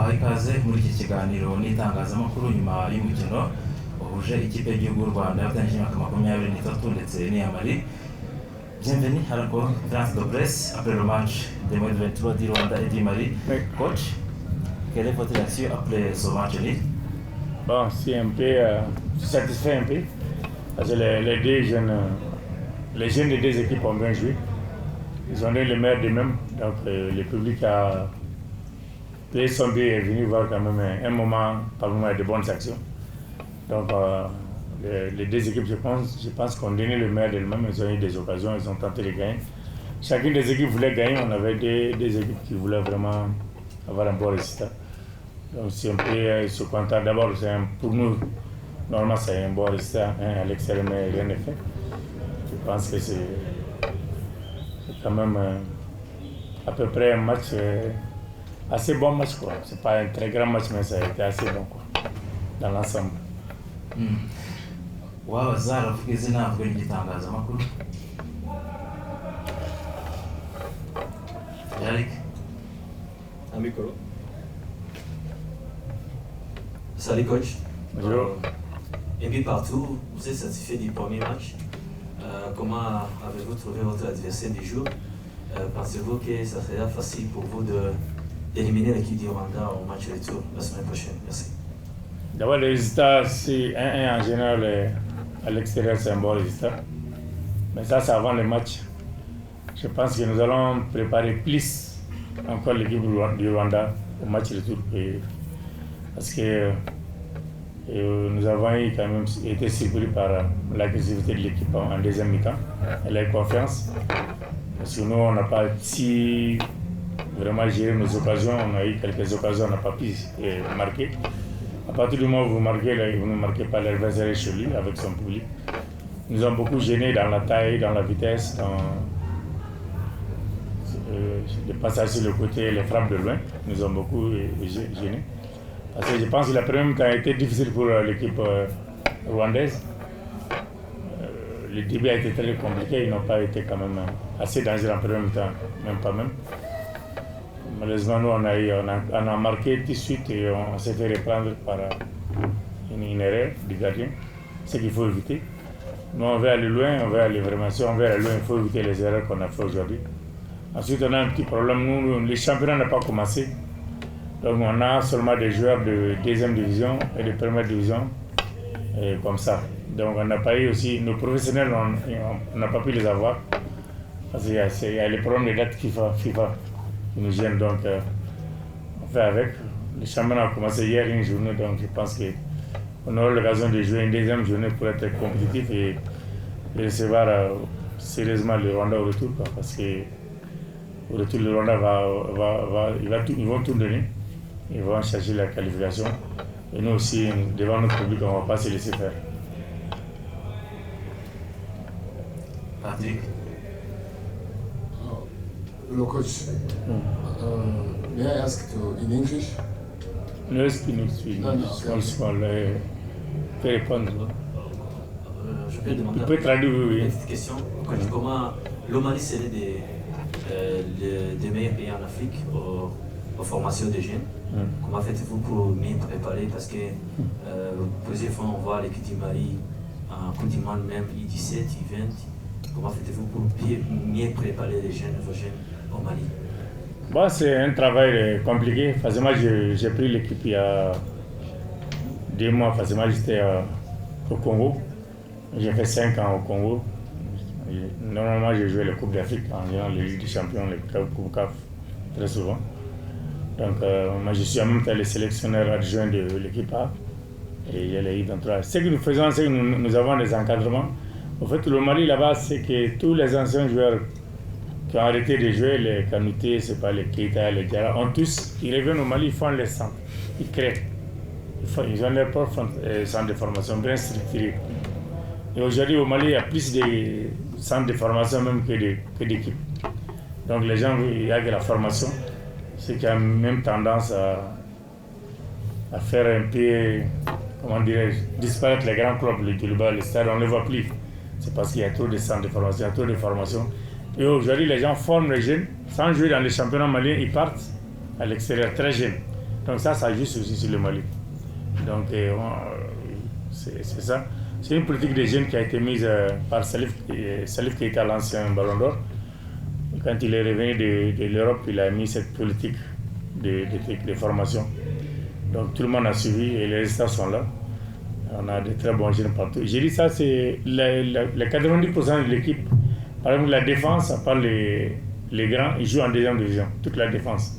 tubaha ikaze muri iki kiganiro n'itangazamakuru nyuma y'umukino wahuje ikipe y'igihugu y'u Rwanda yatangiye imyaka 23 ndetse n'iya Mali. Bienvenue à la conférence de presse après le match de moins de 23 du Rwanda et du Mali. Coach, quelle est votre réaction après ce match? Bon, c'est un peu satisfait un peu parce que les jeunes des deux équipes ont bien joué. Ils ont donné le meilleur d'eux-mêmes, donc le public a payé son billet et est venu voir quand même un moment, par moment, de bonnes actions. Donc les deux équipes, je pense qu'on donnait le meilleur d'eux-mêmes, ils ont eu des occasions, ils ont tenté de gagner. Chacune des équipes voulait gagner, on avait des équipes qui voulaient vraiment avoir un bon résultat. Donc si on peut se contenter, d'abord pour nous, normalement c'est un bon résultat, à l'extérieur mais rien n'est fait. Je pense que c'est quand même à peu près un match, assez bon match quoi. C'est pas un très grand match mais ça a été assez bon quoi, dans l'ensemble. Wow, Zara, vous avez un igitangazamakuru. Yannick. Un micro. Salut coach. Bonjour. Et puis partout, vous êtes satisfait du premier match. Comment avez-vous trouvé votre adversaire du jour? Pensez-vous que ça sera facile pour vous d'éliminer l'équipe du Rwanda au match retour la semaine prochaine? Merci. D'abord, le résultat, c'est 1-1 en général à l'extérieur, c'est un bon résultat. Mais ça, c'est avant le match. Je pense que nous allons préparer plus encore l'équipe du Rwanda au match retour. Parce que nous avons quand même été surpris par l'agressivité de l'équipe en deuxième mi-temps. Elle a eu confiance. Parce que nous, on n'a pas si vraiment géré nos occasions. On a eu quelques occasions, on n'a pas pu marquer. À partir du moment où vous ne marquez pas l'adversaire chez lui, avec son public. Nous avons beaucoup gêné dans la taille, dans la vitesse, dans les passages sur le côté, les frappes de loin. Nous avons beaucoup gêné. Parce que je pense que la première mi-temps a été difficile pour l'équipe rwandaise. Le début a été très compliqué, ils n'ont pas été quand même assez dangereux en première mi-temps, même pas même. Malheureusement, nous, on a marqué tout de suite et on s'est fait reprendre par une erreur du gardien, ce qu'il faut éviter. Nous, on veut aller loin, on veut aller vraiment, si on veut aller loin, il faut éviter les erreurs qu'on a fait aujourd'hui. Ensuite, on a un petit problème, nous, le championnat n'a pas commencé. Donc, on a seulement des joueurs de deuxième division et de première division, et comme ça. Donc, on n'a pas eu aussi, nos professionnels, on n'a pas pu les avoir. Parce qu'il y a les problèmes de date FIFA qui nous gênent, donc on fait avec. Le championnat a commencé hier une journée, donc je pense qu'on aura l'occasion de jouer une deuxième journée pour être compétitif et recevoir sérieusement le Rwanda au retour, quoi, parce que au retour le Rwanda ils vont tout donner, ils vont chercher la qualification et nous aussi devant notre public on ne va pas se laisser faire. Patrick. Hello, coach. May I ask in English? No, speak English. No, Small. Je peux répondre. Je peux demander Tu peux traduire, oui. une petite question. Coach, comment l'Omalie serait des meilleurs pays en Afrique aux formations des jeunes? Comment faites-vous pour mieux préparer? Parce que plusieurs fois on voit l'équipe du Mali en Coupe du Monde, même I-17, I-20. Comment faites-vous pour mieux préparer les jeunes au Mali? Bon, c'est un travail compliqué. Facilement, j'ai pris l'équipe il y a 2 mois. Facilement, j'étais au Congo. J'ai fait 5 ans au Congo. Normalement, j'ai joué la Coupe d'Afrique, en général, les Ligues des Champions, les Coupe CAF, très souvent. Donc, moi, je suis en même temps le sélectionneur adjoint de l'équipe A. Et il y a les I23. Ce que nous faisons, c'est que nous avons des encadrements. En fait, le Mali, là-bas, c'est que tous les anciens joueurs qui ont arrêté de jouer, les Kanouté, c'est pas les Keita, les Diarra, ils reviennent au Mali, ils font les centres, ils créent. Ils ont leur propre centre de formation bien structuré. Et aujourd'hui, au Mali, il y a plus de centres de formation même que d'équipes. Donc les gens, il y a que la formation, c'est qui a même tendance à faire un peu, comment dirais-je, disparaître les grands clubs, le stade, on ne les voit plus. C'est parce qu'il y a trop de centres de formation, il y a trop de formation. Et aujourd'hui, les gens forment les jeunes, sans jouer dans les championnats maliens, ils partent à l'extérieur très jeunes. Donc ça joue aussi sur le Mali. Donc c'est ça. C'est une politique des jeunes qui a été mise par Salif Keita, l'ancien Ballon d'Or. Quand il est revenu de l'Europe, il a mis cette politique de formation. Donc tout le monde a suivi et les résultats sont là. On a de très bons jeunes partout. J'ai dit ça, c'est les 90% de l'équipe. Par exemple, la défense, à part les grands, ils jouent en deuxième division. Toute la défense.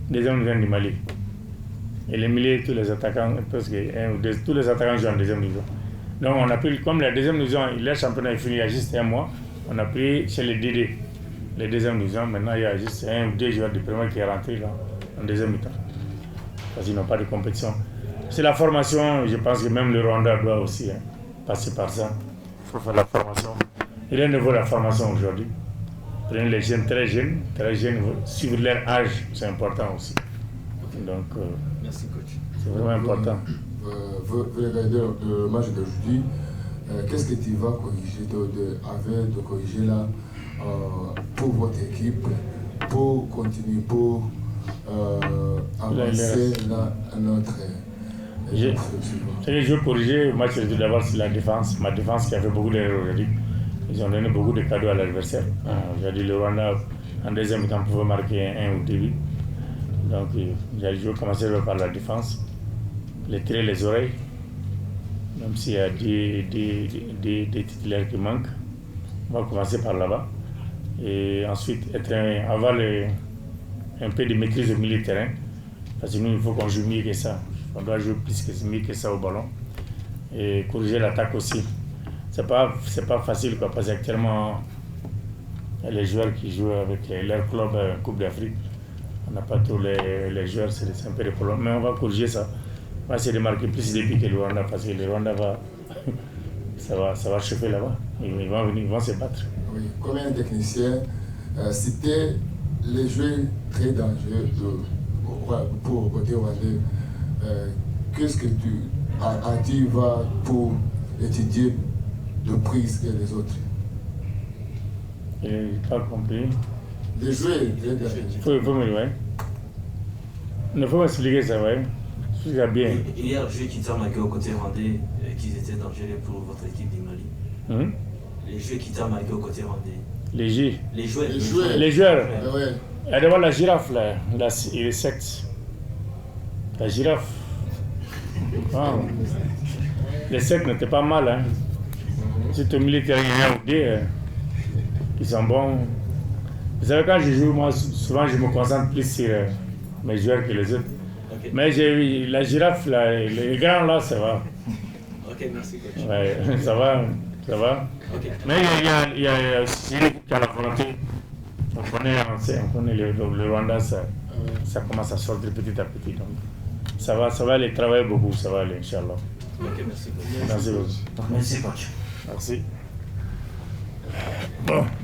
Deuxième division du Mali. Et les milieux, tous les attaquants, presque tous les attaquants jouent en deuxième division. Donc on a pris, comme la deuxième division, le championnat est fini il y a juste un mois, on a pris chez les DD, les deuxième division. Maintenant il y a juste un ou deux joueurs de première qui est rentré là, en deuxième mi-temps. Parce qu'ils n'ont pas de compétition. C'est la formation, je pense que même le Rwanda doit aussi passer par ça. Il faut faire la formation. Il y a un niveau de la formation aujourd'hui. Prenez les jeunes, suivre leur âge, c'est important aussi. Donc, merci coach. C'est vraiment important. Vous regardez le match d'aujourd'hui, qu'est-ce que tu vas corriger, de corriger là pour votre équipe, pour continuer, pour avancer là notre... Ce que je veux corriger, moi c'est d'abord c'est la défense. Ma défense qui a fait beaucoup d'erreurs aujourd'hui. Ils ont donné beaucoup de cadeaux à l'adversaire. J'ai dit le Rwanda en deuxième temps pouvait marquer un ou deux buts. Donc je veux commencer par la défense. Les tirer les oreilles, même s'il y a des titulaires qui manquent. On va commencer par là-bas. Et ensuite avoir un peu de maîtrise au milieu de terrain. Parce que nous, il faut qu'on joue mieux que ça. On doit jouer mieux que ça au ballon. Et corriger l'attaque aussi. C'est pas facile quoi, parce qu'actuellement, les joueurs qui jouent avec leur club Coupe d'Afrique, on n'a pas tous les joueurs, c'est un peu des problèmes. Mais on va corriger ça. On va essayer de marquer plus de buts que le Rwanda, parce que le Rwanda ça va chauffer là-bas. Ils vont venir, ils vont se battre. Oui, comme un technicien, c'était les jeux très dangereux pour côté rwandais. Qu'est-ce que tu vas pour étudier de prise que les autres? Je n'ai pas compris. Les jeux très dangereux. Il faut me dire. Il faut m'expliquer ça, oui. Bien. Hier, le jeu qui t'a marqué au côté rwandais, qu'ils étaient dangereux pour votre équipe du Mali. Les jeux qui t'a marqué au côté rwandais. Les jeux. Les joueurs. Les joueurs. Ouais. Il y a d'abord la girafe là, il est sexe. La girafe. Wow. Les secs n'étaient pas mal, hein. C'est au milieu terrain, ils sont bons. Vous savez, quand je joue, moi, souvent, je me concentre plus sur mes joueurs que les autres. Okay. Mais j'ai vu la girafe, là, les grands, là, ça va. Ok, merci, coach. Ouais, ça va. Okay. Mais il y a aussi une équipe qui a la volonté. On connaît le Rwanda, ça commence à sortir petit à petit. Donc, ça va aller travailler beaucoup, ça va aller, Inch'Allah. Ok, merci, coach. Merci beaucoup. Merci, coach. Merci. Bon.